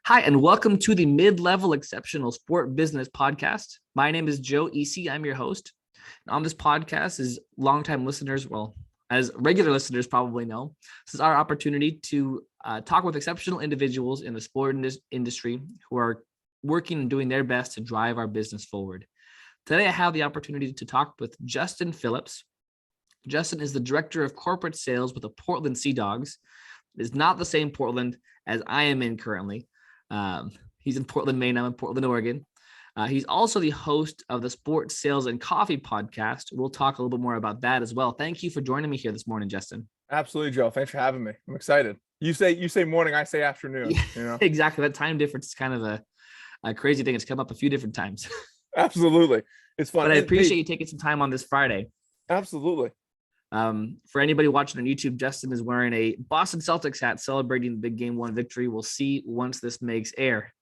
Hi, and welcome to the Mid-Level Exceptional Sport Business Podcast. My name is Joe Easy. I'm your host. And on this podcast, as longtime listeners, well, as regular listeners probably know, this is our opportunity to talk with exceptional individuals in the sport industry who are working and doing their best to drive our business forward. Today, I have the opportunity to talk with Justin Phillips. Justin is the Director of Corporate Sales with the Portland Sea Dogs. It is not the same Portland as I am in currently. He's in Portland, Maine. I'm in Portland, Oregon. He's also the host of the Sports Sales and Coffee podcast. We'll talk a little bit more about that as well. Thank you for joining me here this morning, Justin. Absolutely, Joe. Thanks for having me. I'm excited. You say morning, I say afternoon. Yeah, exactly. That time difference is kind of a crazy thing. It's come up a few different times. Absolutely. It's fun. But I appreciate you taking some time on this Friday. Absolutely. For anybody watching on YouTube, Justin is wearing a Boston Celtics hat celebrating the big Game 1 victory. We'll see once this makes air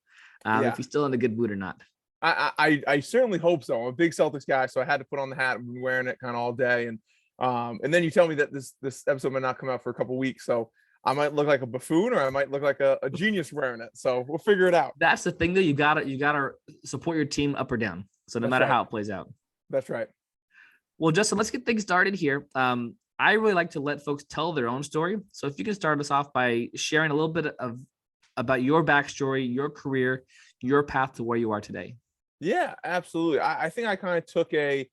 if he's still in a good mood or not. I certainly hope so. I'm a big Celtics guy, so I had to put on the hat. I've been wearing it kind of all day, and then you tell me that this episode might not come out for a couple of weeks, so I might look like a buffoon or I might look like a genius wearing it. So we'll figure it out. That's the thing, though. You gotta support your team up or down. So no matter how it plays out. That's right. Well, Justin, let's get things started here. I really like to let folks tell their own story. So if you can start us off by sharing a little bit about your backstory, your career, your path to where you are today. Yeah, absolutely. I think I kind of took an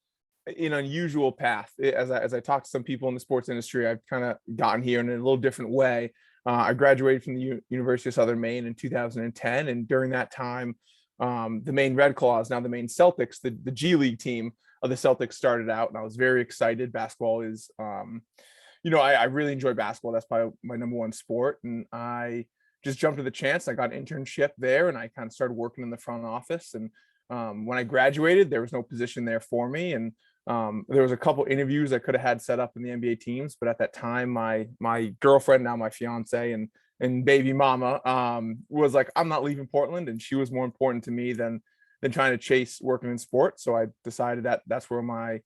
unusual path. As I talked to some people in the sports industry, I've kind of gotten here in a little different way. I graduated from the University of Southern Maine in 2010. And during that time, the Maine Red Claws, now the Maine Celtics, the G League team of the Celtics started out, and I was very excited. Basketball is, I really enjoy basketball. That's probably my number one sport. And I just jumped at the chance. I got an internship there and I kind of started working in the front office. And when I graduated, there was no position there for me. And there was a couple interviews I could have had set up in the NBA teams. But at that time, my girlfriend, now my fiance and baby mama, was like, I'm not leaving Portland. And she was more important to me than trying to chase working in sports. So I decided that that's where my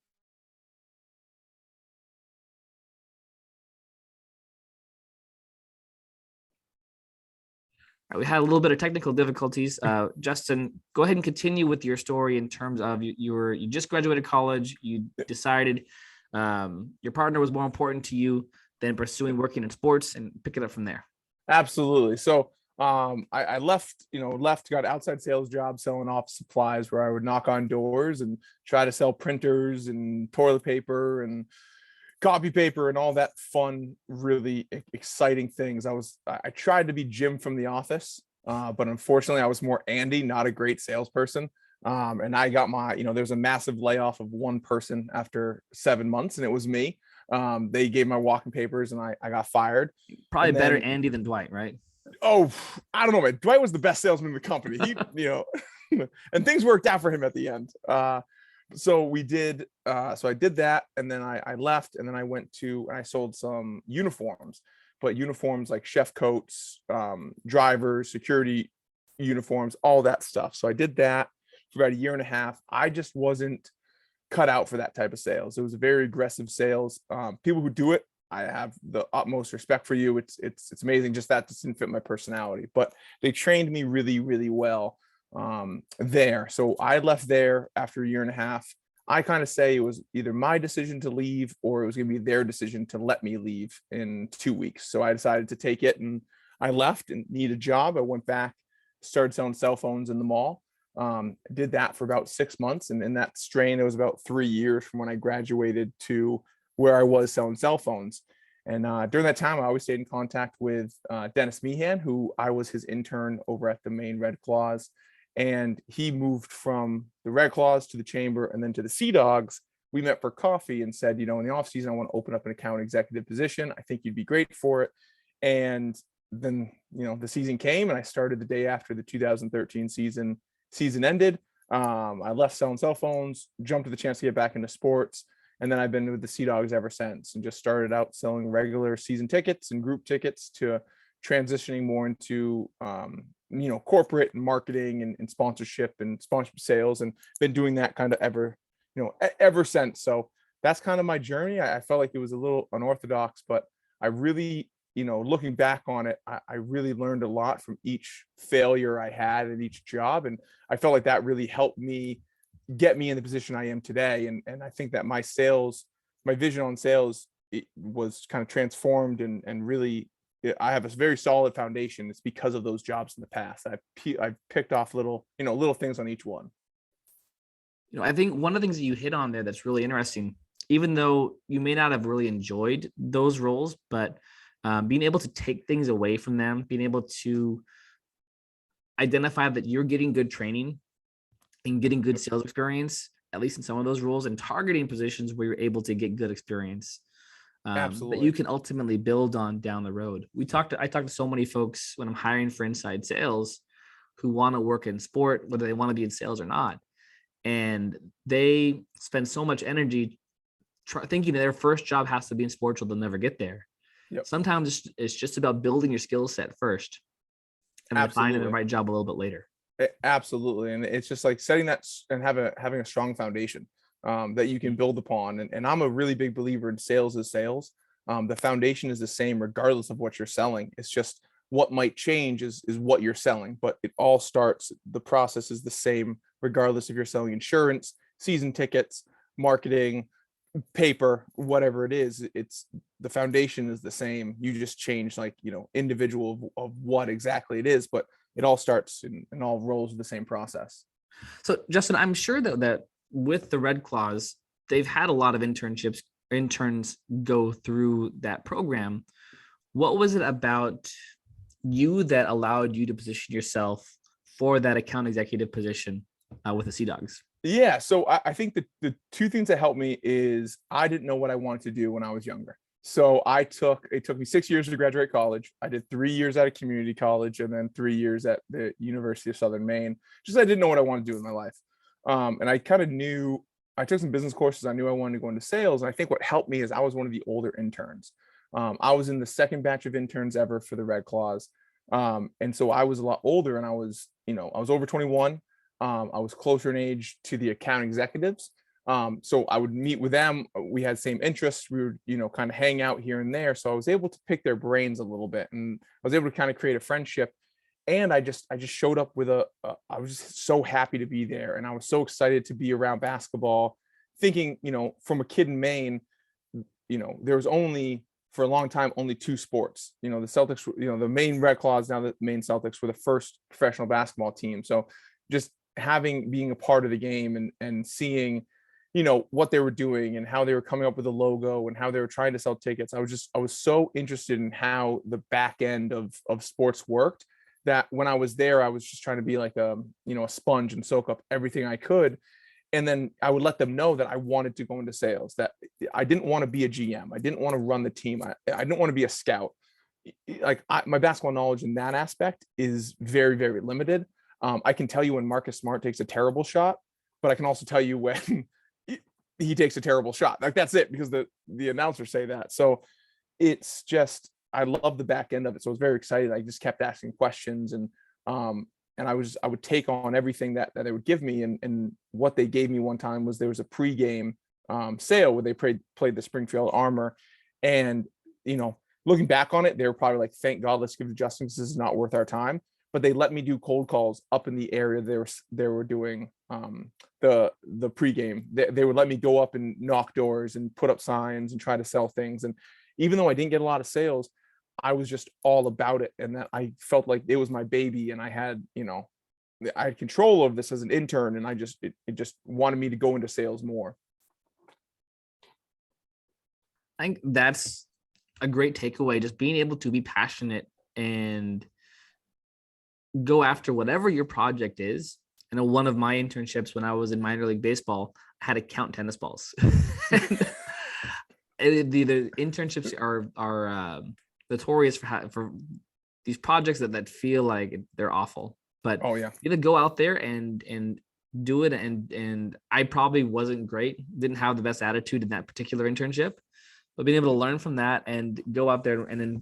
We had a little bit of technical difficulties. Justin, go ahead and continue with your story in terms of you just graduated college. You decided your partner was more important to you than pursuing working in sports, and pick it up from there. Absolutely. So I left, got outside sales job selling office supplies where I would knock on doors and try to sell printers and toilet paper and copy paper and all that fun, really exciting things. I tried to be Jim from The Office, but unfortunately I was more Andy, not a great salesperson. And I got there's a massive layoff of one person after 7 months, and it was me. They gave my walking papers and I got fired. Probably better Andy than Dwight, right? Oh, I don't know, man. Dwight was the best salesman in the company. He, and things worked out for him at the end. So I did that, and then I left, and then I went and I sold some uniforms, but uniforms like chef coats, drivers, security uniforms, all that stuff. So I did that for about a year and a half. I just wasn't cut out for that type of sales. It was a very aggressive sales. People who do it, I have the utmost respect for you. It's amazing. Just that just didn't fit my personality, but they trained me really, really well there. So I left there after a year and a half. I kind of say it was either my decision to leave or it was going to be their decision to let me leave in 2 weeks. So I decided to take it, and I left and needed a job. I went back, started selling cell phones in the mall. Did that for about 6 months. And in that strain, it was about 3 years from when I graduated to where I was selling cell phones. And during that time, I always stayed in contact with Dennis Meehan, who I was his intern over at the Maine Red Claws. And he moved from the Red Claws to the Chamber and then to the Sea Dogs. We met for coffee and said, in the off season, I want to open up an account executive position. I think you'd be great for it. And then, the season came, and I started the day after the 2013 season ended. I left selling cell phones, jumped to the chance to get back into sports. And then I've been with the Sea Dogs ever since, and just started out selling regular season tickets and group tickets to transitioning more into, corporate and marketing and sponsorship sales, and been doing that kind of ever since. So that's kind of my journey. I felt like it was a little unorthodox, but I really looking back on it, I really learned a lot from each failure I had at each job. And I felt like that really helped me get me in the position I am today. And I think that my vision on sales, it was kind of transformed and really, I have a very solid foundation. It's because of those jobs in the past. I've picked off little things on each one. I think one of the things that you hit on there that's really interesting, even though you may not have really enjoyed those roles, but being able to take things away from them, being able to identify that you're getting good training and getting good sales experience, at least in some of those roles, and targeting positions where you're able to get good experience that you can ultimately build on down the road. I talked to so many folks when I'm hiring for inside sales who want to work in sport, whether they want to be in sales or not. And they spend so much energy thinking their first job has to be in sports or they'll never get there. Yep. Sometimes it's just about building your skill set first and then finding the right job a little bit later. Absolutely. And it's just like setting that and having a strong foundation that you can build upon. And I'm a really big believer in sales is sales. The foundation is the same regardless of what you're selling. It's just what might change is what you're selling, but it all starts, the process is the same regardless if you're selling insurance, season tickets, marketing, paper, whatever it is. It's the foundation is the same. You just change individual of what exactly it is, but it all starts and all rolls with the same process. So Justin, I'm sure that with the Red Claws, they've had a lot of interns go through that program. What was it about you that allowed you to position yourself for that account executive position with the Sea Dogs? Yeah. So I think the two things that helped me is I didn't know what I wanted to do when I was younger. So it took me 6 years to graduate college. I did 3 years at a community college and then 3 years at the University of Southern Maine. Just I didn't know what I wanted to do in my life. And I kind of knew, I took some business courses. I knew I wanted to go into sales. And I think what helped me is I was one of the older interns. I was in the second batch of interns ever for the Red Claws. And so I was a lot older and I was over 21. I was closer in age to the account executives. So I would meet with them. We had same interests. We would, kind of hang out here and there. So I was able to pick their brains a little bit and I was able to kind of create a friendship. And I just showed up with I was just so happy to be there. And I was so excited to be around basketball, thinking, from a kid in Maine, there was for a long time, only two sports. The Celtics, the Maine Red Claws, now the Maine Celtics were the first professional basketball team. So just being a part of the game and seeing, what they were doing and how they were coming up with a logo and how they were trying to sell tickets. I was so interested in how the back end of sports worked that when I was there, I was just trying to be like a sponge and soak up everything I could. And then I would let them know that I wanted to go into sales, that I didn't want to be a GM. I didn't want to run the team. I didn't want to be a scout. My basketball knowledge in that aspect is very, very limited. I can tell you when Marcus Smart takes a terrible shot, but I can also tell you when he takes a terrible shot. Like that's it, because the announcers say that. So it's just, I love the back end of it. So I was very excited. I just kept asking questions and I would take on everything that they would give me. And what they gave me one time was there was a pregame sale where they played the Springfield Armor. And, looking back on it, they were probably like, thank God, let's give it to Justin because this is not worth our time. But they let me do cold calls up in the area they were doing the pregame. They would let me go up and knock doors and put up signs and try to sell things. And even though I didn't get a lot of sales, I was just all about it. And that I felt like it was my baby and I had control of this as an intern. And it just wanted me to go into sales more. I think that's a great takeaway, just being able to be passionate and go after whatever your project is. I know one of my internships when I was in minor league baseball, I had to count tennis balls. The internships are notorious for these projects that feel like they're awful. But either go out there and do it. And I probably wasn't great, didn't have the best attitude in that particular internship, but being able to learn from that and go out there and then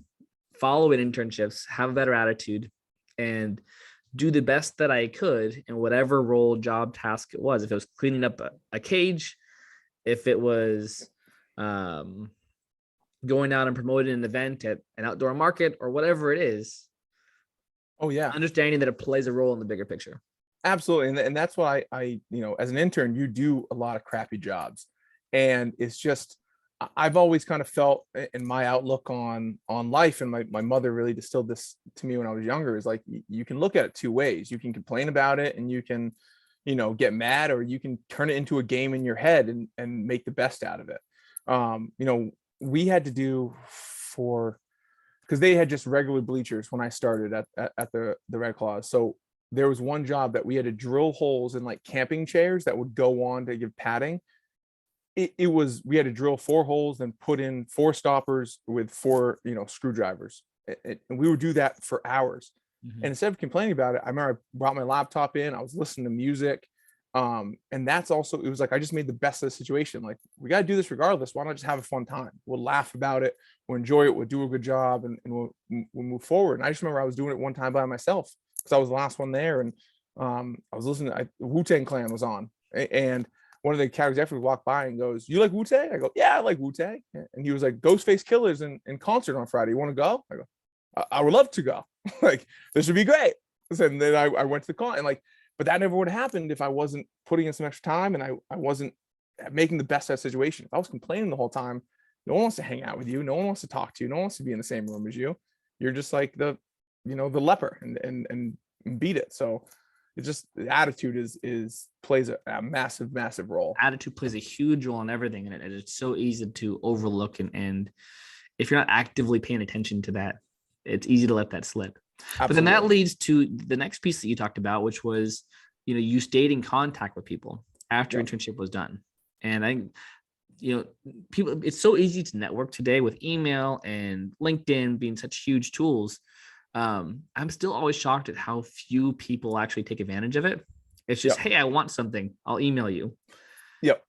follow in internships, have a better attitude, and do the best that I could in whatever role, job, task it was. If it was cleaning up a cage, if it was, going out and promoting an event at an outdoor market or whatever it is, Oh yeah, understanding that it plays a role in the bigger picture. absolutely. And that's why I, as an intern, you do a lot of crappy jobs. And it's just, I've always kind of felt in my outlook on life, and my mother really distilled this to me when I was younger, is like, you can look at it two ways. You can complain about it and you can, get mad, or you can turn it into a game in your head and make the best out of it. We had to do for, because they had just regular bleachers when I started at the Red Claws. So there was one job that we had to drill holes in like camping chairs that would go on to give padding. It was, we had to drill 4 holes and put in 4 stoppers with 4 screwdrivers, and we would do that for hours. Mm-hmm. And instead of complaining about it, I remember I brought my laptop in, I was listening to music, and that's also, it was like I just made the best of the situation. Like, we got to do this regardless, why not just have a fun time? We'll laugh about it, we'll enjoy it, we'll do a good job, and we'll move forward. And I just remember I was doing it one time by myself because I was the last one there, and I was listening to, Wu-Tang Clan was on, and one of the county executives walked by and goes, "You like Wu-Tang?" I go, "Yeah, I like Wu-Tang." And he was like, "Ghostface Killer's in concert on Friday. You want to go?" I go, I would love to go. Like, this would be great. And then I went to the con, and like, but that never would have happened if I wasn't putting in some extra time, and I wasn't making the best of that situation. If I was complaining the whole time, no one wants to hang out with you. No one wants to talk to you. No one wants to be in the same room as you. You're just like the leper, and beat it. So it's just, the attitude is plays a massive role. Attitude plays a huge role in everything, and it's so easy to overlook. And if you're not actively paying attention to that, it's easy to let that slip. Absolutely. But then that leads to the next piece that you talked about, which was, you stayed in contact with people after internship was done. And I think, people, it's so easy to network today with email and LinkedIn being such huge tools. I'm still always shocked at how few people actually take advantage of it. It's just, hey, I want something, I'll email you. Yep.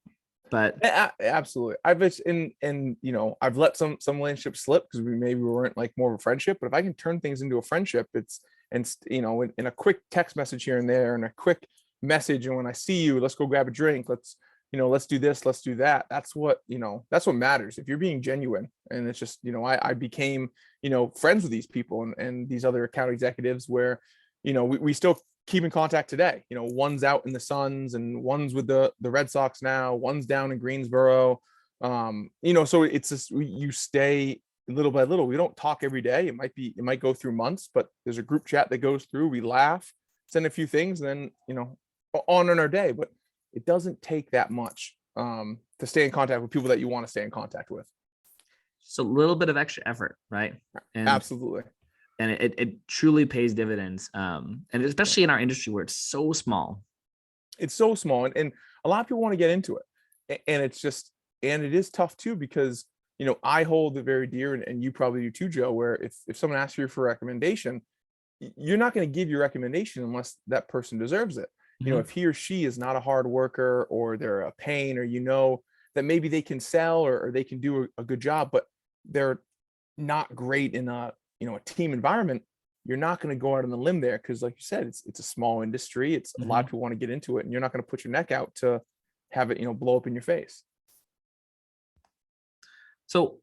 But absolutely, I've I've let some relationships slip because we weren't like more of a friendship. But if I can turn things into a friendship, it's, and in a quick text message here and there, and a quick message, and when I see you, let's go grab a drink, let's do this, let's do that. That's what matters. If you're being genuine. And it's just, I became, friends with these people and these other account executives where, we still keep in contact today. One's out in the Suns, and one's with the Red Sox now, one's down in Greensboro. So it's just, you stay little by little. We don't talk every day. It might go through months, but there's a group chat that goes through. We laugh, send a few things, and then, on in our day. But it doesn't take that much to stay in contact with people that you want to stay in contact with. Just a little bit of extra effort, right? And absolutely. And it truly pays dividends. And especially in our industry where it's so small. It's so small. And a lot of people want to get into it. And it's just, and it is tough too, because, I hold it very dear, and you probably do too, Joe, where if someone asks you for a recommendation, you're not going to give your recommendation unless that person deserves it. Mm-hmm. If he or she is not a hard worker, or they're a pain, or that maybe they can sell, or they can do a good job, but they're not great in a team environment, you're not going to go out on the limb there, because like you said, it's a small industry. It's a lot of people want to get into it, and you're not going to put your neck out to have it blow up in your face. So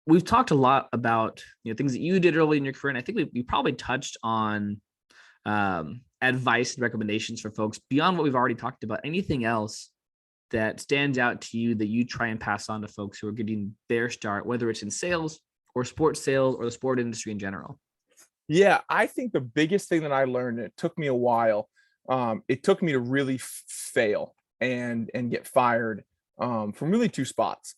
we've talked a lot about things that you did early in your career, and I think we probably touched on advice and recommendations for folks beyond what we've already talked about. Anything else that stands out to you that you try and pass on to folks who are getting their start, whether it's in sales or sports sales or the sport industry in general? Yeah, I think the biggest thing that I learned, it took me a while. It took me to really fail and get fired from really 2 spots.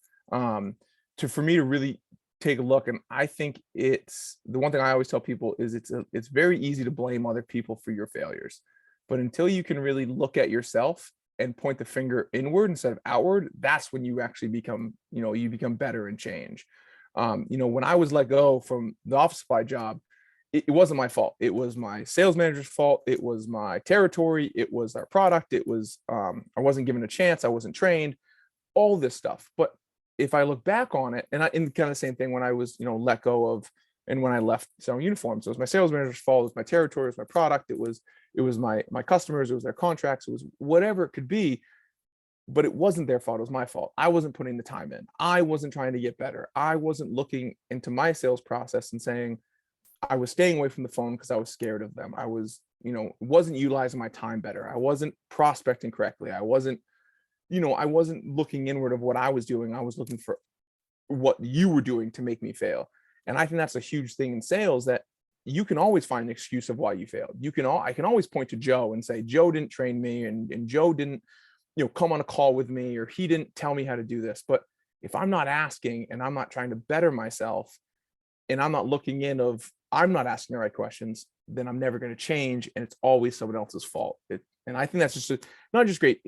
For me to really take a look. And I think it's the one thing I always tell people is it's very easy to blame other people for your failures. But until you can really look at yourself and point the finger inward instead of outward, that's when you actually become, you become better and change. When I was let go from the office supply job, it wasn't my fault. It was my sales manager's fault. It was my territory. It was our product. It was, I wasn't given a chance. I wasn't trained, all this stuff. But if I look back on it, and in kind of the same thing when I was, let go of, and when I left selling uniforms, it was my sales manager's fault. It was my territory. It was my product. It was my customers. It was their contracts. It was whatever it could be. but it wasn't their fault. It was my fault. I wasn't putting the time in. I wasn't trying to get better. I wasn't looking into my sales process and saying, I was staying away from the phone because I was scared of them. I was, wasn't utilizing my time better. I wasn't prospecting correctly. I wasn't looking inward of what I was doing. I was looking for what you were doing to make me fail. And I think that's a huge thing in sales, that you can always find an excuse of why you failed. I can always point to Joe and say, Joe didn't train me, and Joe didn't, come on a call with me, or he didn't tell me how to do this. But if I'm not asking and I'm not trying to better myself, and I'm not looking in of, I'm not asking the right questions, then I'm never going to change. And it's always someone else's fault. And I think that's just not just great,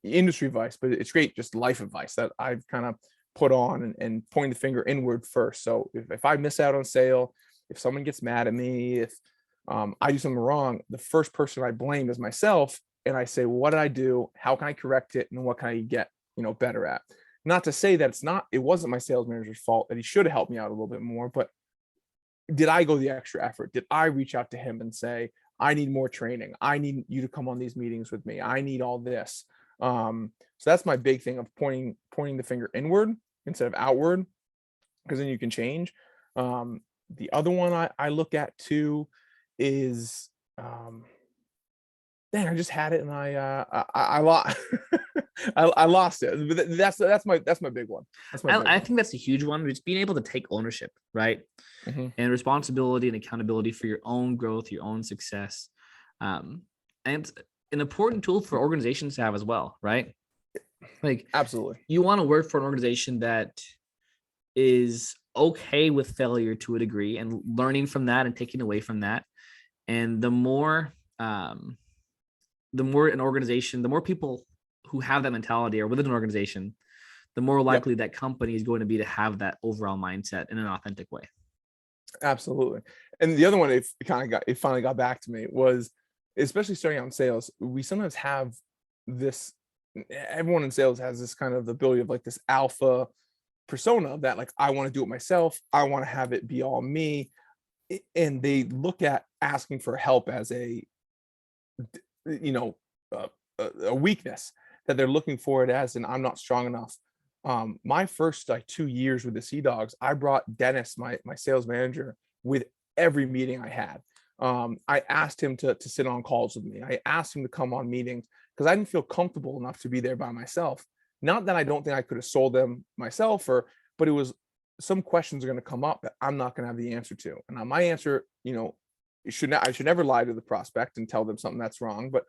industry advice, but it's great just life advice that I've kind of put on and point the finger inward first. So if I miss out on sale, if someone gets mad at me, if I do something wrong, the first person I blame is myself. And I say, well, what did I do? How can I correct it? And what can I get, better at? Not to say that it wasn't my sales manager's fault, that he should have helped me out a little bit more, but did I go the extra effort? Did I reach out to him and say, I need more training. I need you to come on these meetings with me. I need all this. So that's my big thing of pointing the finger inward instead of outward, because then you can change. The other one I look at too is, dang, I just had it and I lost. I lost it. But that's my big one. I think that's a huge one. Just being able to take ownership, right? Mm-hmm. And responsibility and accountability for your own growth, your own success. And it's an important tool for organizations to have as well, right? Like, absolutely. You want to work for an organization that is okay with failure to a degree and learning from that and taking away from that. And the more an organization, the more people who have that mentality are within an organization, the more likely that company is going to be to have that overall mindset in an authentic way. Absolutely. And the other one, it finally got back to me, was, especially starting out in sales, we sometimes have this, everyone in sales has this kind of ability of like this alpha persona that, like, I want to do it myself. I want to have it be all me. And they look at asking for help as a weakness, that they're looking for it as an, I'm not strong enough. My first 2 years with the Sea Dogs, I brought Dennis, my sales manager, with every meeting I had. I asked him to sit on calls with me. I asked him to come on meetings because I didn't feel comfortable enough to be there by myself. Not that I don't think I could have sold them myself, but it was, some questions are going to come up that I'm not going to have the answer to. And my answer, I should never lie to the prospect and tell them something that's wrong, but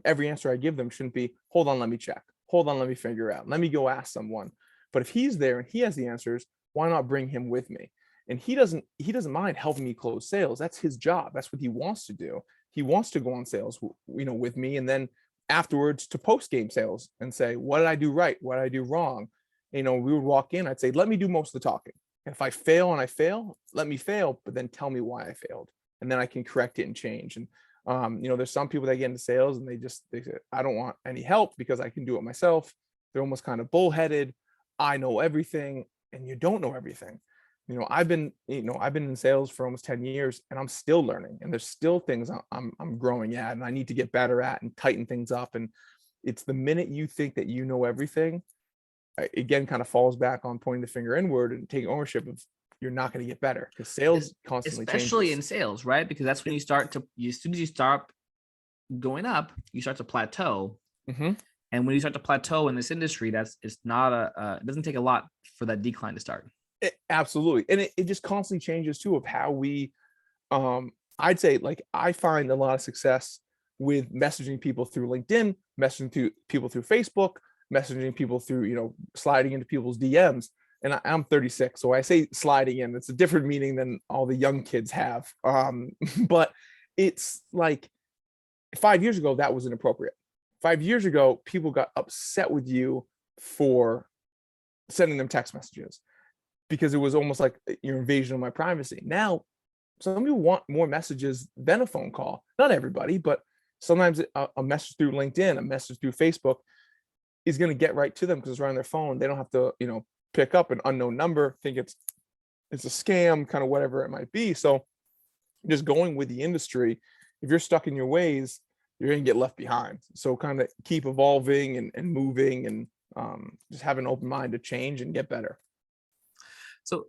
every answer I give them shouldn't be, hold on, let me check. Hold on, let me figure out. Let me go ask someone. But if he's there and he has the answers, why not bring him with me? And he doesn't mind helping me close sales. That's his job. That's what he wants to do. He wants to go on sales, with me. And then afterwards to post-game sales and say, what did I do right? What did I do wrong? We would walk in, I'd say, let me do most of the talking. And if I fail, let me fail, but then tell me why I failed. And then I can correct it and change. And, there's some people that get into sales and they say, I don't want any help because I can do it myself. They're almost kind of bullheaded. I know everything, and you don't know everything. I've been in sales for almost 10 years and I'm still learning, and there's still things I'm growing at and I need to get better at and tighten things up. And it's the minute you think that you know everything, again, kind of falls back on pointing the finger inward and taking ownership of, you're not going to get better, because sales constantly especially changes. in sales, right? Because that's when as soon as you start going up, you start to plateau. Mm-hmm. And when you start to plateau in this industry, it doesn't take a lot for that decline to start. Absolutely. And it just constantly changes too, of how we, I'd say, like, I find a lot of success with messaging people through LinkedIn, messaging to people through Facebook, messaging people through, sliding into people's DMs. And I'm 36, so I say sliding in. It's a different meaning than all the young kids have. But it's like 5 years ago, that was inappropriate. 5 years ago, people got upset with you for sending them text messages because it was almost like your invasion of my privacy. Now, some people want more messages than a phone call. Not everybody, but sometimes a message through LinkedIn, a message through Facebook is going to get right to them because it's right on their phone. They don't have to, pick up an unknown number, think it's a scam, kind of whatever it might be. So just going with the industry, if you're stuck in your ways, you're going to get left behind. So kind of keep evolving and moving, and just have an open mind to change and get better. So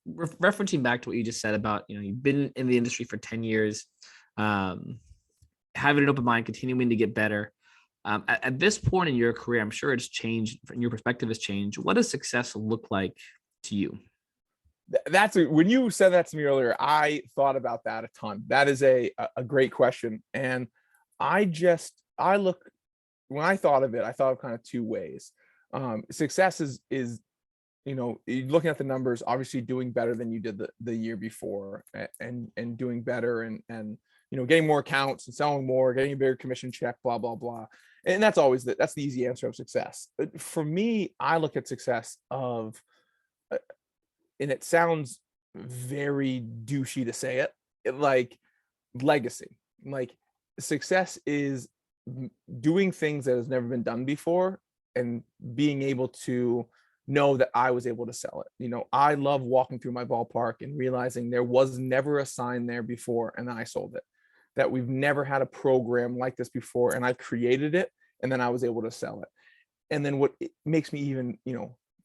referencing back to what you just said about, you've been in the industry for 10 years, having an open mind, continuing to get better. At this point in your career, I'm sure it's changed, and your perspective has changed. What does success look like to you? When you said that to me earlier, I thought about that a ton. That is a great question. And when I thought of it, I thought of kind of two ways. Success is, looking at the numbers, obviously doing better than you did the year before, and doing better, and getting more accounts and selling more, getting a bigger commission check, blah, blah, blah. And that's the easy answer of success. For me, I look at success of, and it sounds very douchey to say it, like legacy. Like success is doing things that has never been done before, and being able to know that I was able to sell it. I love walking through my ballpark and realizing there was never a sign there before, and then I sold it. That we've never had a program like this before, and I created it, and then I was able to sell it. And then what makes me even,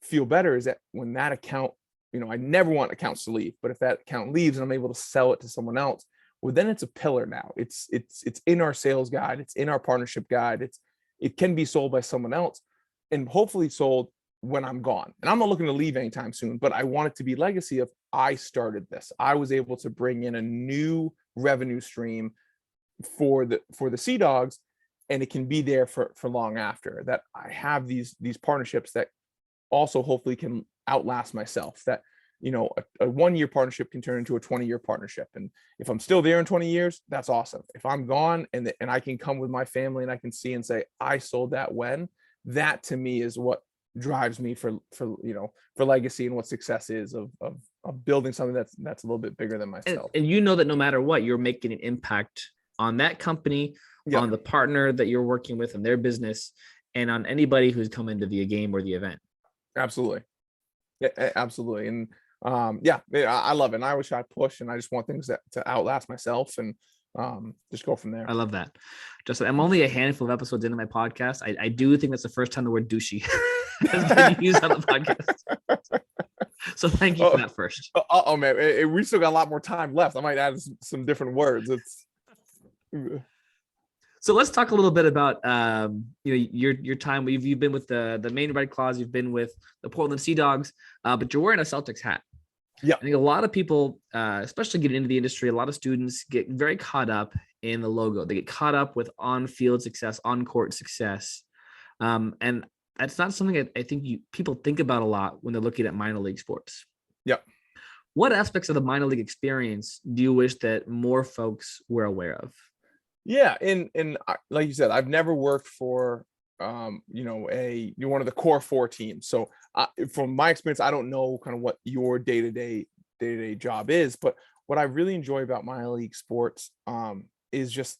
feel better is that when that account, I never want accounts to leave, but if that account leaves and I'm able to sell it to someone else, well, then it's a pillar now. It's in our sales guide. It's in our partnership guide. It can be sold by someone else, and hopefully sold when I'm gone. And I'm not looking to leave anytime soon, but I want it to be legacy of, I started this. I was able to bring in a new revenue stream for the Sea Dogs, and it can be there for long after that. I have these partnerships that also hopefully can outlast myself. That a 1-year partnership can turn into a 20-year partnership, and if I'm still there in 20 years, that's awesome. If I'm gone and I can come with my family and I can see and say I sold that, that to me is what drives me for legacy, and what success is of building something that's a little bit bigger than myself. And that no matter what, you're making an impact on that company, yep, on the partner that you're working with and their business, and on anybody who's come into the game or the event. Absolutely. Yeah, absolutely. And I love it. And I wish I push, and I just want things to outlast myself, and just go from there. I love that. Justin, I'm only a handful of episodes into my podcast. I do think that's the first time the word douchey has been used on the podcast. So thank you for that first. Oh man, we still got a lot more time left. I might add some different words. So let's talk a little bit about your time. You've been with the Maine Red Claws. You've been with the Portland Sea Dogs, but you're wearing a Celtics hat. Yeah, I think a lot of people, especially getting into the industry, a lot of students get very caught up in the logo. They get caught up with on-field success, on-court success, and that's not something I think people think about a lot when they're looking at minor league sports. Yeah. What aspects of the minor league experience do you wish that more folks were aware of? Yeah, and like you said, I've never worked for one of the core 4 teams. So from my experience, I don't know kind of what your day-to-day job is, but what I really enjoy about minor league sports is just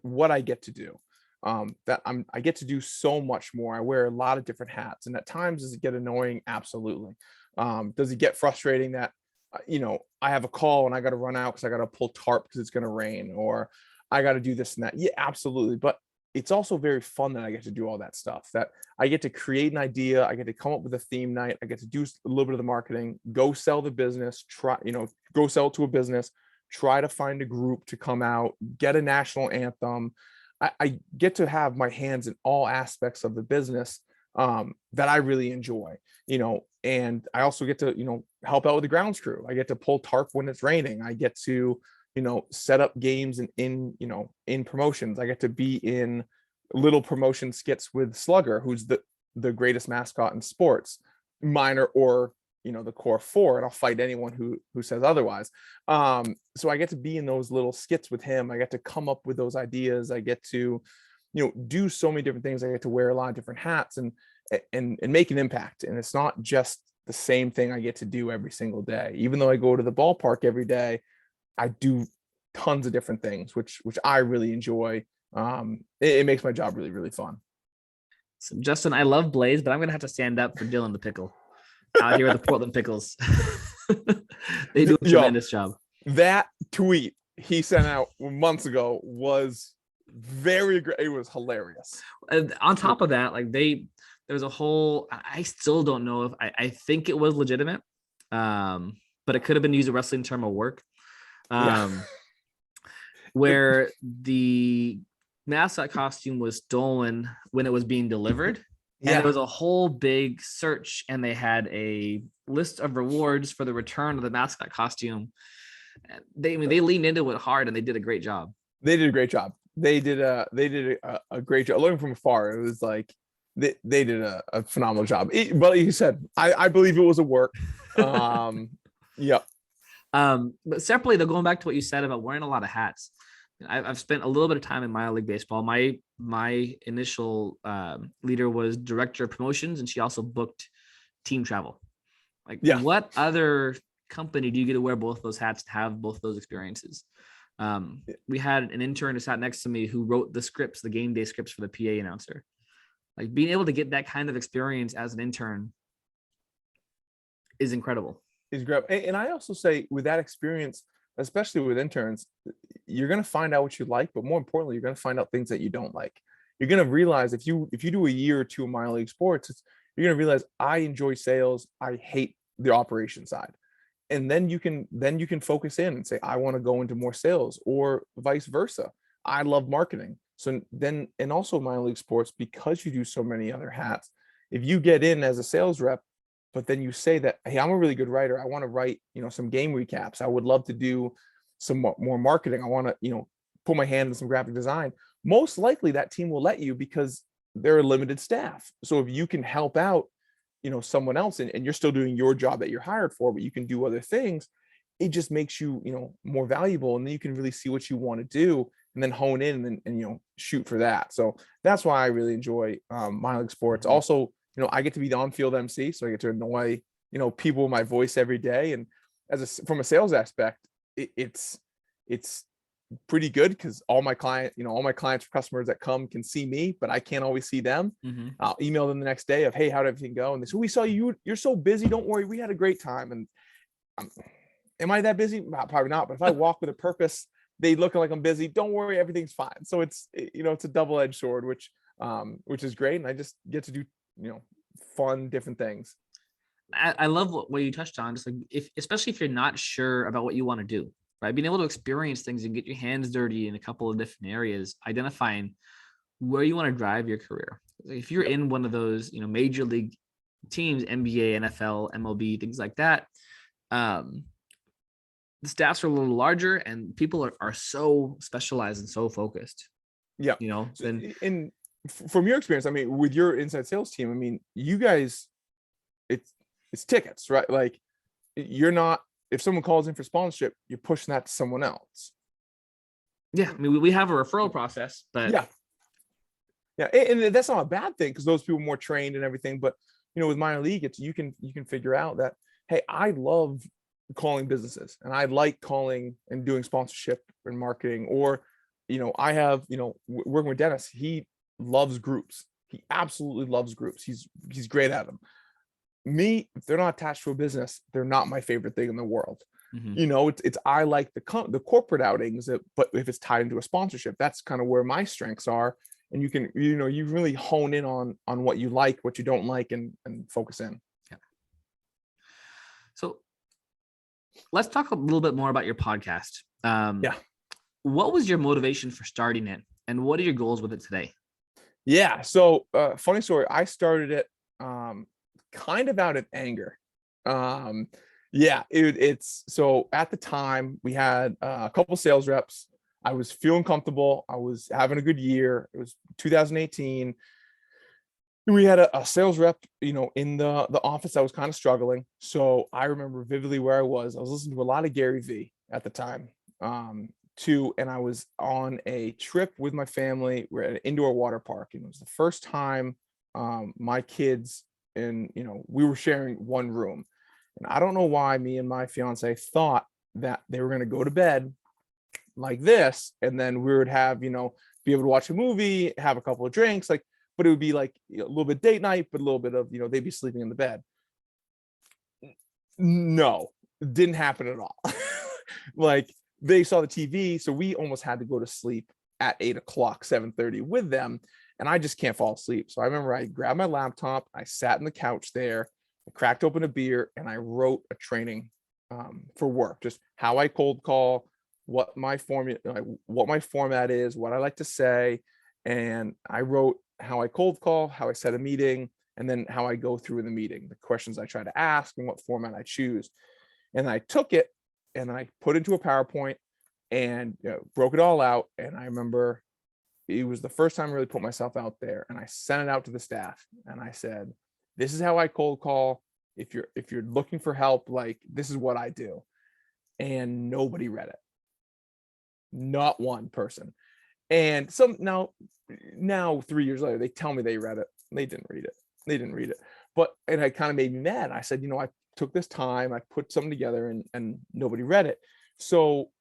what I get to do. I get to do so much more. I wear a lot of different hats, and at times does it get annoying? Absolutely. Does it get frustrating that I have a call and I got to run out because I got to pull tarp because it's going to rain, or I got to do this and that? Yeah, absolutely. But it's also very fun that I get to do all that stuff, that I get to create an idea. I get to come up with a theme night. I get to do a little bit of the marketing, go sell the business, go sell it to a business, try to find a group to come out, get a national anthem. I get to have my hands in all aspects of the business that I really enjoy, and I also get to, help out with the grounds crew. I get to pull tarp when it's raining. I get to, set up games in promotions. I get to be in little promotion skits with Slugger, who's the greatest mascot in sports, minor or, the core 4, and I'll fight anyone who says otherwise. So I get to be in those little skits with him. I get to come up with those ideas. I get to, do so many different things. I get to wear a lot of different hats and make an impact. And it's not just the same thing I get to do every single day. Even though I go to the ballpark every day, I do tons of different things, which I really enjoy. It makes my job really, really fun. So Justin, I love Blaze, but I'm going to have to stand up for Dylan the Pickle out here at the Portland Pickles. They do a tremendous job. That tweet he sent out months ago was It was hilarious. And on top of that, like there's a whole, I still don't know if I think it was legitimate, but it could have been used a wrestling term of work, Yeah. where the mascot costume was stolen when it was being delivered. And there Yeah. was a whole big search, and they had a list of rewards for the return of the mascot costume. I mean, they leaned into it hard, and they did a great job. They did a great job. They did a great job. Looking from afar, it was like they did a phenomenal job. But like you said, I believe it was a work. Yep. But separately, though, going back to what you said about wearing a lot of hats, I've spent a little bit of time in minor league baseball. My initial leader was director of promotions, and she also booked team travel. Like, Yeah. what other company do you get to wear both those hats and have both those experiences? We had an intern who sat next to me who wrote the scripts, the game day scripts for the PA announcer. Like, being able to get that kind of experience as an intern is incredible. Is great. And I also say with that experience, especially with interns, you're going to find out what you like, but more importantly, you're going to find out things that you don't like. You're going to realize if you do a year or two of minor league sports, you're going to realize I enjoy sales. I hate the operation side. And then you can focus in and say, I want to go into more sales, or vice versa. I love marketing. So then, and also minor league sports, because you do so many other hats, if you get in as a sales rep, but then you say that, hey, I'm a really good writer. I want to write, some game recaps. I would love to do some more marketing. I want to, put my hand in some graphic design. Most likely that team will let you because they're a limited staff. So if you can help out, someone else, and you're still doing your job that you're hired for, but you can do other things, it just makes you, more valuable. And then you can really see what you want to do and then hone in and shoot for that. So that's why I really enjoy minor league sports. Mhm. Also, I get to be the on-field MC, so I get to annoy, people with my voice every day. And from a sales aspect, it's pretty good because all my clients, customers that come can see me, but I can't always see them. Mhm. I'll email them the next day of, hey, how did everything go? And they say, we saw you. You're so busy. Don't worry, we had a great time. And am I that busy? Probably not. But if I walk with a purpose, they look like I'm busy. Don't worry, everything's fine. So it's a double-edged sword, which is great, and I just get to do fun different things. I love what you touched on. Just like, especially if you're not sure about what you want to do, right? Being able to experience things and get your hands dirty in a couple of different areas, identifying where you want to drive your career. Like, if you're in one of those, major league teams, NBA, NFL, MLB, things like that, the staffs are a little larger and people are so specialized and so focused. Yeah. And from your experience, I mean, with your inside sales team, I mean, you guys, it's tickets, right? Like, you're not, if someone calls in for sponsorship, you're pushing that to someone else. Yeah. I mean, we have a referral process, but yeah. And that's not a bad thing because those people are more trained and everything. But, with minor league, it's, you can figure out that, hey, I love calling businesses and I like calling and doing sponsorship and marketing, or, I have, working with Dennis, he loves groups. He absolutely loves groups. He's great at them. Me, if they're not attached to a business, they're not my favorite thing in the world. Mhm. It's I like the corporate outings, but if it's tied into a sponsorship, that's kind of where my strengths are. And you can, you really hone in on what you like, what you don't like, and focus in. Yeah. So let's talk a little bit more about your podcast. Yeah. What was your motivation for starting it, and what are your goals with it today? Yeah. So funny story. I started it kind of out of anger. Yeah, it's so at the time we had a couple sales reps. I was feeling comfortable. I was having a good year. It was 2018. We had a sales rep, in the office that was kind of struggling. So I remember vividly where I was. I was listening to a lot of Gary V at the time. And I was on a trip with my family. We're at an indoor water park, and it was the first time my kids, and we were sharing one room. And I don't know why me and my fiance thought that they were going to go to bed like this, and then we would have, be able to watch a movie, have a couple of drinks, like, but it would be like a little bit date night, but a little bit of, they'd be sleeping in the bed. No, it didn't happen at all. Like, they saw the TV, so we almost had to go to sleep at 8 o'clock, 7:30 with them, and I just can't fall asleep. So I remember I grabbed my laptop, I sat on the couch there, I cracked open a beer, and I wrote a training for work, just how I cold call, what my format is, what I like to say. And I wrote how I cold call, how I set a meeting, and then how I go through the meeting, the questions I try to ask, and what format I choose. And I took it and I put it into a PowerPoint and broke it all out. And I remember it was the first time I really put myself out there, and I sent it out to the staff and I said, this is how I cold call. If you're looking for help, like, this is what I do. And nobody read it. Not one person. And now 3 years later, they tell me they read it. They didn't read it. But it kind of made me mad. I said, I took this time, I put something together, and nobody read it. So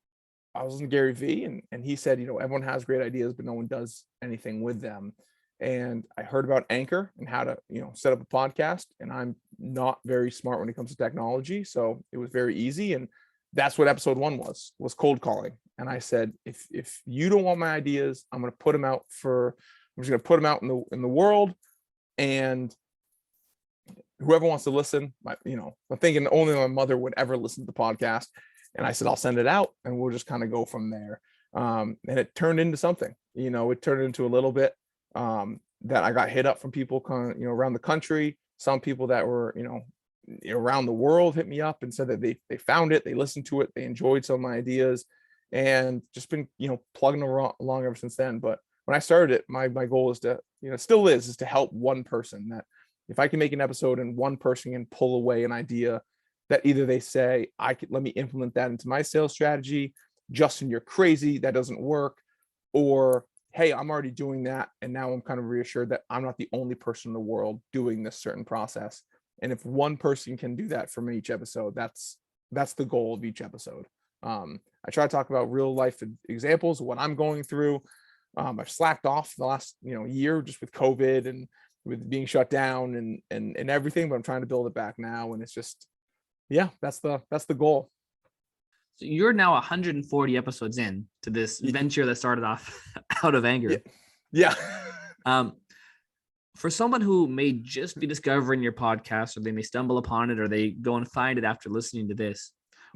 I was in Gary Vee, and he said, everyone has great ideas, but no one does anything with them. And I heard about Anchor and how to, set up a podcast. And I'm not very smart when it comes to technology. So it was very easy. And that's what episode 1 was cold calling. And I said, if you don't want my ideas, I'm just going to put them out in the world. And whoever wants to listen, I'm thinking only my mother would ever listen to the podcast. And I said, I'll send it out and we'll just kind of go from there. And it turned into something, it turned into a little bit that I got hit up from people around the country. Some people that were, around the world hit me up and said that they found it, they listened to it, they enjoyed some of my ideas, and just been, plugging along ever since then. But when I started it, my goal is to, still is to help one person. That if I can make an episode and one person can pull away an idea that either they say, let me implement that into my sales strategy. Justin, you're crazy, that doesn't work. Or, hey, I'm already doing that, and now I'm kind of reassured that I'm not the only person in the world doing this certain process. And if one person can do that from each episode, that's the goal of each episode. I try to talk about real life examples of what I'm going through. I've slacked off the last year just with COVID and with being shut down and everything, but I'm trying to build it back now. And it's just, that's the goal. So you're now 140 episodes in to this venture that started off out of anger. Yeah. For someone who may just be discovering your podcast, or they may stumble upon it, or they go and find it after listening to this,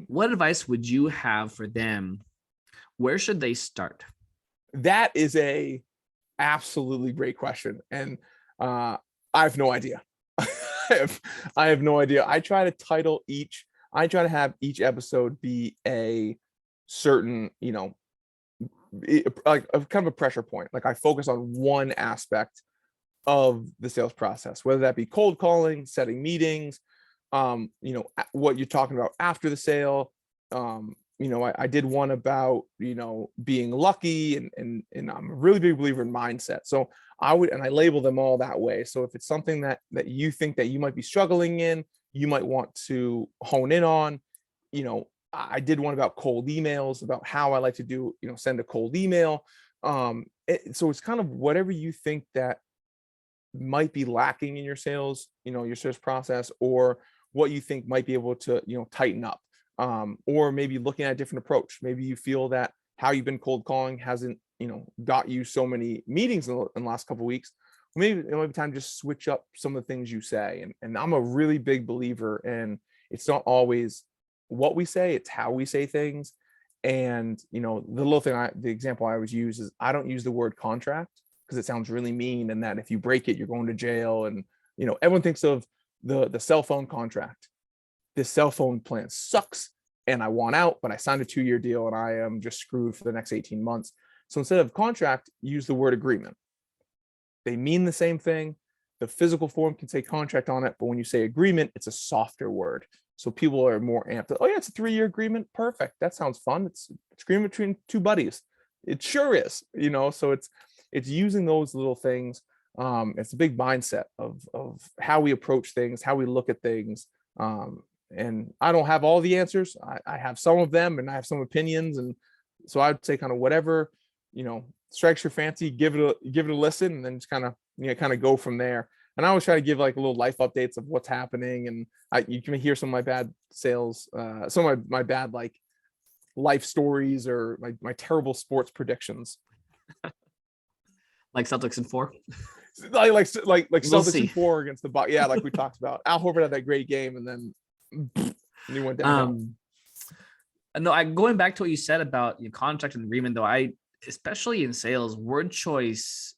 what advice would you have for them? Where should they start? That is a absolutely great question. And I have no idea. I have no idea. I try to have each episode be a certain, like a kind of a pressure point. Like I focus on one aspect of the sales process, whether that be cold calling, setting meetings, what you're talking about after the sale. I did one about, being lucky, and I'm a really big believer in mindset. So I label them all that way. So if it's something that you think that you might be struggling in, you might want to hone in on, I did one about cold emails, about how I like to do, send a cold email. So it's kind of whatever you think that might be lacking in your sales, your sales process, or what you think might be able to, tighten up, or maybe looking at a different approach. Maybe you feel that how you've been cold calling hasn't, got you so many meetings in the last couple of weeks. Maybe it might be time to just switch up some of the things you say. And I'm a really big believer in, it's not always what we say, it's how we say things. And, the example I always use is, I don't use the word contract because it sounds really mean, and that if you break it, you're going to jail. And, everyone thinks of the cell phone contract. This cell phone plan sucks and I want out, but I signed a 2-year deal and I am just screwed for the next 18 months. So instead of contract, use the word agreement. They mean the same thing. The physical form can say contract on it, but when you say agreement, it's a softer word. So people are more amped. Oh yeah, it's a 3-year agreement. Perfect. That sounds fun. It's agreement between two buddies. It sure is, so it's using those little things. It's a big mindset of how we approach things, how we look at things. And I don't have all the answers. I have some of them, and I have some opinions. And so I'd say kind of whatever, strikes your fancy, give it a listen, and then just kind of go from there. And I always try to give like a little life updates of what's happening. And you can hear some of my bad sales, some of my bad like life stories, or my terrible sports predictions. Like Celtics in 4. like We'll Celtics in see. 4 against the Bucks. Yeah, like we talked about. Al Horford had that great game, and then he went downhill. No, going back to what you said about your contract and agreement, though, especially in sales, word choice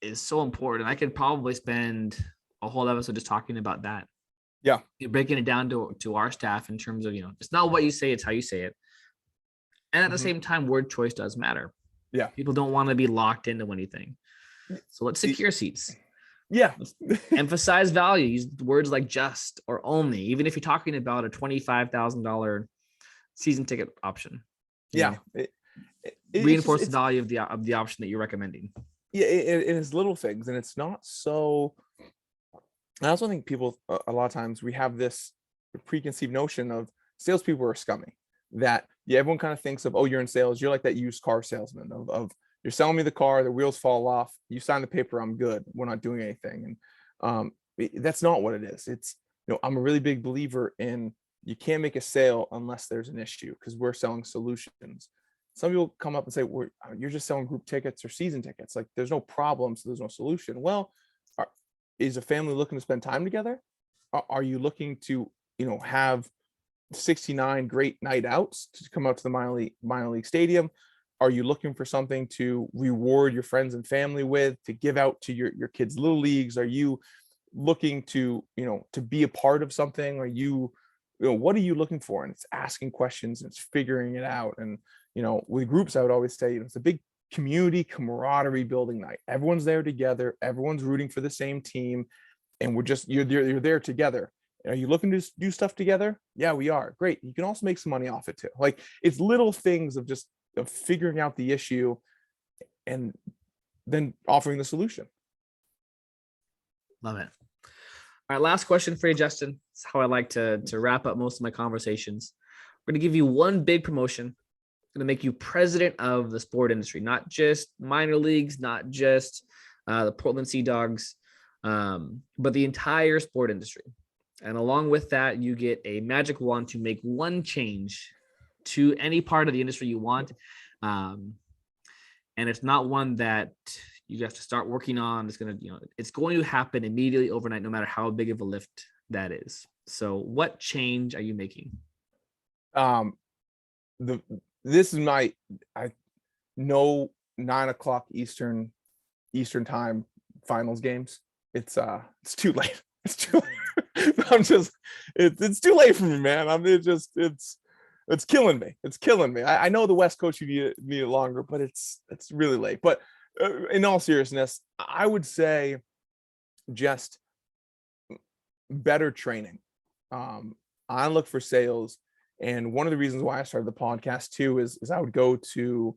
is so important. I could probably spend a whole episode just talking about that. Yeah, you're breaking it down to our staff in terms of, it's not what you say, it's how you say it. And at the same time, word choice does matter. Yeah. People don't want to be locked into anything. So let's secure seats. Yeah. Emphasize value. Use words like just or only, even if you're talking about a $25,000 season ticket option. Yeah. Reinforce the value of the option that you're recommending. Yeah, it is little things, and it's not so. I also think people, a lot of times, we have this preconceived notion of salespeople are scummy. That everyone kind of thinks of, oh, you're in sales, you're like that used car salesman of you're selling me the car, the wheels fall off, you sign the paper, I'm good, we're not doing anything. And that's not what it is. It's, I'm a really big believer in, you can't make a sale unless there's an issue, because we're selling solutions. Some people come up and say, you're just selling group tickets or season tickets, like there's no problem, so there's no solution. Well, is a family looking to spend time together? Are you looking to have 69 great night outs to come out to the minor league stadium? Are you looking for something to reward your friends and family with, to give out to your kids' little leagues? Are you looking to to be a part of something? Are you what are you looking for? And it's asking questions and it's figuring it out. And with groups, I would always say it's a big community camaraderie building night. Everyone's there together, everyone's rooting for the same team, and you're there together. Are you looking to do stuff together? Yeah, we are. Great. You can also make some money off it too. Like, it's little things of just figuring out the issue and then offering the solution. Love it. All right, last question for you, Justin. It's how I like to wrap up most of my conversations. We're going to give you one big promotion. Going to make you president of the sport industry, not just minor leagues, not just the Portland Sea Dogs, but the entire sport industry. And along with that, you get a magic wand to make one change to any part of the industry you want. And it's not one that you have to start working on. It's going to happen immediately overnight, no matter how big of a lift that is. So what change are you making? This is I know 9:00 Eastern time finals games. It's too late. It's too late. It's too late for me, man. It's killing me. It's killing me. I know the West Coast, you need it longer, but it's really late. But in all seriousness, I would say just better training. I look for sales, and one of the reasons why I started the podcast too is I would go to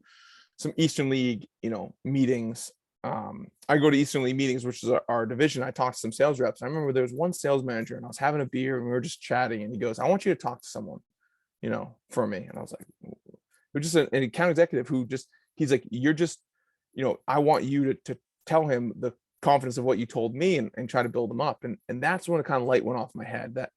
some Eastern League, meetings. I go to Eastern League meetings, which is our division. I talked to some sales reps. I remember there was one sales manager, and I was having a beer, and we were just chatting, and he goes, "I want you to talk to someone, for me." And I was like, "We're just an account executive who he's like, you're just, I want you to tell him the confidence of what you told me and try to build him up." And that's when a kind of light went off my head, that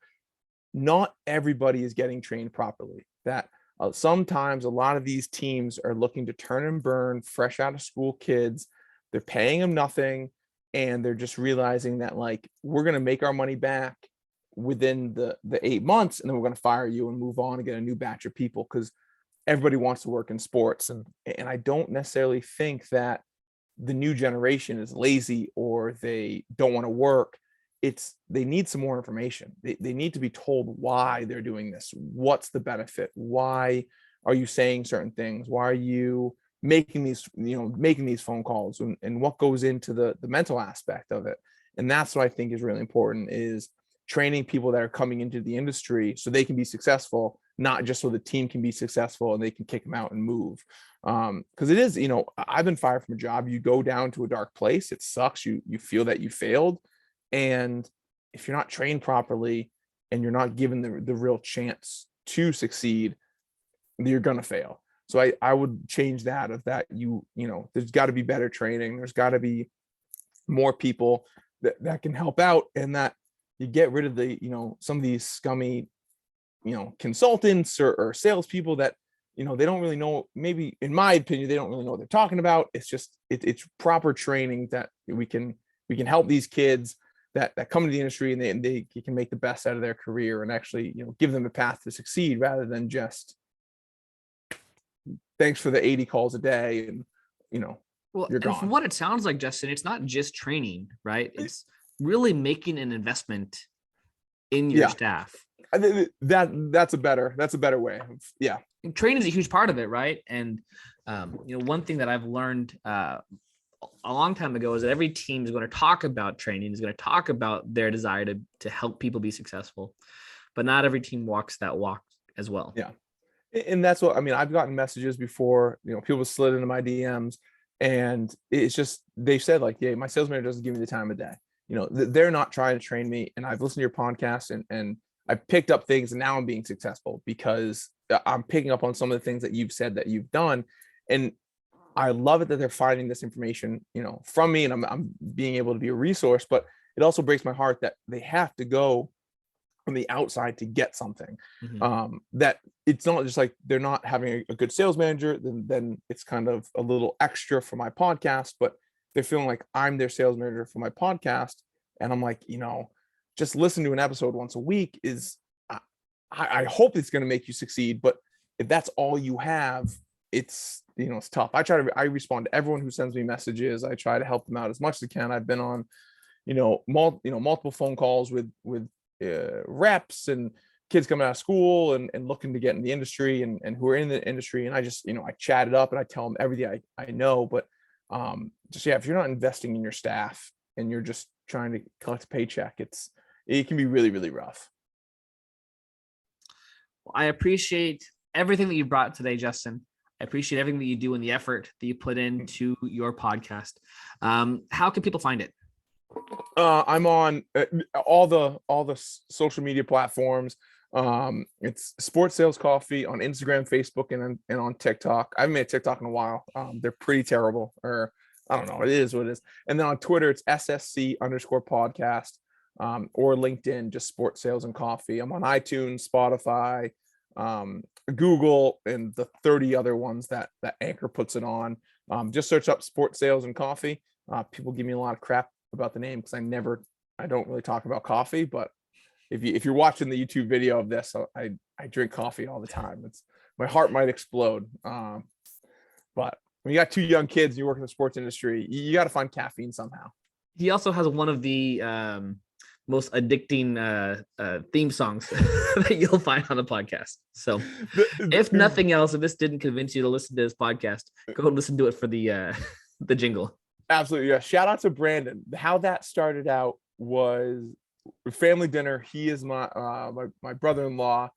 not everybody is getting trained properly. That sometimes a lot of these teams are looking to turn and burn fresh out of school kids. They're paying them nothing, and they're just realizing that, like, we're going to make our money back within the 8 months, and then we're going to fire you and move on and get a new batch of people, because everybody wants to work in sports. And I don't necessarily think that the new generation is lazy or they don't want to work. They need some more information. They need to be told why they're doing this. What's the benefit? Why are you saying certain things? Why are you making these phone calls, and what goes into the mental aspect of it? And that's what I think is really important, is training people that are coming into the industry so they can be successful, not just so the team can be successful and they can kick them out and move. Because it is, I've been fired from a job. You go down to a dark place. It sucks. You feel that you failed. And if you're not trained properly and you're not given the real chance to succeed, you're going to fail. So I would change that, there's got to be better training. There's got to be more people that can help out, and that you get rid of some of these scummy, consultants or salespeople that, they don't really know, maybe in my opinion, they don't really know what they're talking about. It's just, it's proper training that we can help these kids that come into the industry, and they can make the best out of their career, and actually, give them a path to succeed, rather than just thanks for the 80 calls a day and Well, you're and from gone. what it sounds like, Justin, it's not just training, right? It's really making an investment in your Yeah. staff. That's a better way. Yeah. And training is a huge part of it, right? And one thing that I've learned a long time ago is that every team is going to talk about training, is going to talk about their desire to help people be successful, but not every team walks that walk as well. Yeah. And that's what I mean. I've gotten messages before, people slid into my DMs, and it's just, they said like, yeah, my sales manager doesn't give me the time of day. They're not trying to train me. And I've listened to your podcast, and I've picked up things, and now I'm being successful because I'm picking up on some of the things that you've said that you've done. And I love it that they're finding this information, from me, and I'm being able to be a resource, but it also breaks my heart that they have to go from the outside to get something. That it's not just like they're not having a good sales manager, then it's kind of a little extra for my podcast, but they're feeling like I'm their sales manager for my podcast. And I'm like, just listen to an episode once a week is, I hope it's going to make you succeed. But if that's all you have, it's, it's tough. I respond to everyone who sends me messages. I try to help them out as much as I can. I've been on, multiple phone calls with reps and kids coming out of school and looking to get in the industry and who are in the industry. And I just, I chat it up and I tell them everything I know, but if you're not investing in your staff and you're just trying to collect a paycheck, it can be really, really rough. Well, I appreciate everything that you brought today, Justin. I appreciate everything that you do and the effort that you put into your podcast. How can people find it? I'm on all the social media platforms. It's Sports Sales Coffee on Instagram, Facebook, and on TikTok. I haven't made a TikTok in a while. They're pretty terrible, or I don't know. It is what it is. And then on Twitter, it's SSC_podcast, or LinkedIn, just Sports Sales and Coffee. I'm on iTunes, Spotify, Google, and the 30 other ones that Anchor puts it on. Just search up Sports Sales and Coffee. People give me a lot of crap about the name because I don't really talk about coffee, but if you're watching the YouTube video of this, I drink coffee all the time. My heart might explode. But when you got two young kids and you work in the sports industry, you got to find caffeine somehow. He also has one of the most addicting theme songs that you'll find on the podcast. So if nothing else, if this didn't convince you to listen to this podcast, go listen to it for the jingle. Absolutely. Yeah. Shout out to Brandon. How that started out was family dinner. He is my brother-in-law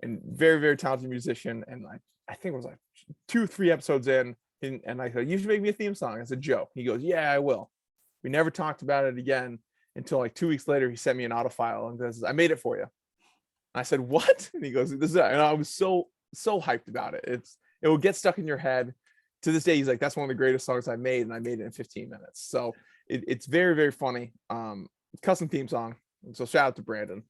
and very, very talented musician. And I think it was like 2-3 episodes in, and I said, you should make me a theme song. I said, Joe. He goes, yeah, I will. We never talked about it again until like 2 weeks later. He sent me an audio file and says, I made it for you. I said, what? And he goes, this is it. And I was so hyped about it. It will get stuck in your head. To this day, he's like, that's one of the greatest songs I made, and I made it in 15 minutes. So it's very, very funny. Custom theme song. So shout out to Brandon.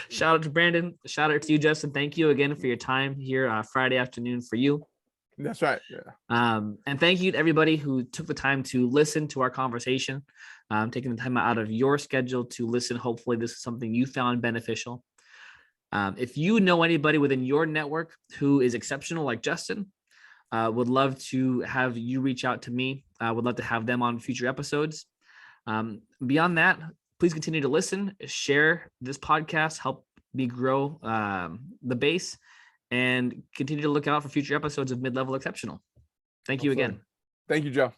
Shout out to Brandon. Shout out to you, Justin. Thank you again for your time here Friday afternoon for you. That's right. Yeah. And thank you to everybody who took the time to listen to our conversation, taking the time out of your schedule to listen. Hopefully this is something you found beneficial. If you know anybody within your network who is exceptional like Justin, would love to have you reach out to me. Would love to have them on future episodes. Beyond that, please continue to listen, share this podcast, help me grow the base, and continue to look out for future episodes of Mid-Level Exceptional. Thank you again. Thank you, Joe.